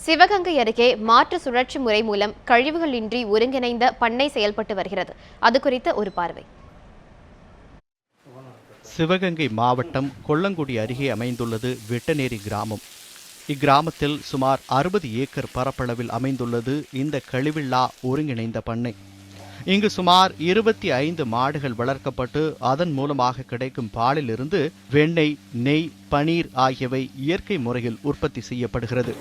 சிவகங்கை அருகே மாற்று சுழற்சி முறை மூலம் கழிவுகள் இன்றி ஒருங்கிணைந்த பண்ணை செயல்பட்டு வருகிறது. அது குறித்த ஒரு பார்வை. சிவகங்கை மாவட்டம் கொல்லங்குடி அருகே அமைந்துள்ளது வெட்டநேரி கிராமம். இக்கிராமத்தில் சுமார் 60 ஏக்கர் பரப்பளவில் அமைந்துள்ளது இந்த கழிவில்லா ஒருங்கிணைந்த பண்ணை. இங்கு சுமார் 25 மாடுகள் வளர்க்கப்பட்டு அதன் மூலமாக கிடைக்கும் பாலிலிருந்து வெண்ணெய், நெய், பனீர் ஆகியவை இயற்கை முறையில் உற்பத்தி செய்யப்படுகிறது.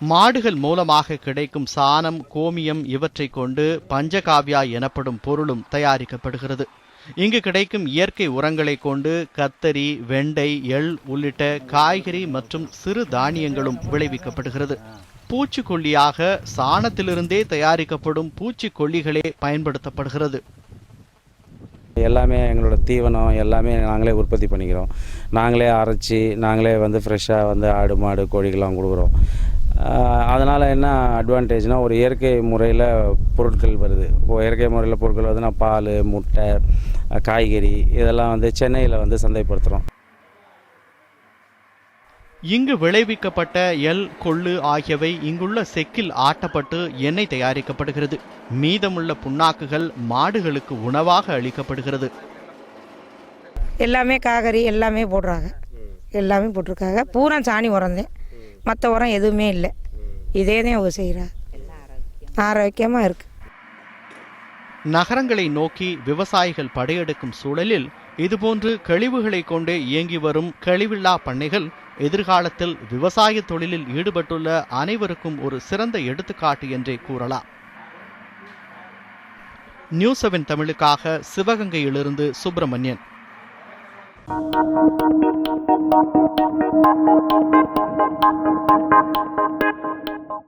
மாடுகள் மூலமாக கிடைக்கும் சாணம், கோமியம் இவற்றை கொண்டு பஞ்சகாவியா எனப்படும் பொருளும் தயாரிக்கப்படுகிறது. இங்கு கிடைக்கும் இயற்கை உரங்களை கொண்டு கத்தரி, வெண்டை, எள் உள்ளிட்ட காய்கறி மற்றும் சிறு தானியங்களும் விளைவிக்கப்படுகிறது. பூச்சிக்கொல்லியாக சாணத்திலிருந்தே தயாரிக்கப்படும் பூச்சிக்கொல்லிகளே பயன்படுத்தப்படுகிறது. எல்லாமே எங்களோட தீவனம் எல்லாமே நாங்களே உற்பத்தி பண்ணிக்கிறோம். நாங்களே அரைச்சி நாங்களே ஃப்ரெஷ்ஷாக ஆடு, மாடு, கோழிகள்லாம் கொடுக்குறோம். அதனால் என்ன அட்வான்டேஜ்னால் ஒரு இயற்கை முறையில் பொருட்கள் வருது. இயற்கை முறையில் பொருட்கள் வருதுன்னா பால், முட்டை, காய்கறி இதெல்லாம் சென்னையில் சந்தைப்படுத்துகிறோம். இங்கு விளைவிக்கப்பட்ட எள், கொள்ளு ஆகியவை இங்குள்ள செக்கில் ஆட்டப்பட்டு எண்ணெய் தயாரிக்கப்படுகிறது. மீதமுள்ள புண்ணாக்குகள் மாடுகளுக்கு உணவாக அளிக்கப்படுகிறது. எல்லாமே காய்கறி எல்லாமே போடுறாங்க, எல்லாமே போட்டிருக்காங்க. பூரா சாணி உரந்தேன், மற்ற உரம் எதுவுமே இல்லை. இதே தான் அவங்க செய்கிறாங்க. ஆரோக்கியமாக இருக்கு. நகரங்களை நோக்கி விவசாயிகள் படையெடுக்கும் சூழலில் இதுபோன்று கழிவுகளை கொண்டே இயங்கி வரும் கழிவில்லா பண்ணைகள் எதிர்காலத்தில் விவசாய தொழிலில் ஈடுபட்டுள்ள அனைவருக்கும் ஒரு சிறந்த எடுத்துக்காட்டு என்றே கூறலாம். நியூஸ் 7 தமிழுக்காக சிவகங்கையிலிருந்து சுப்பிரமணியன்.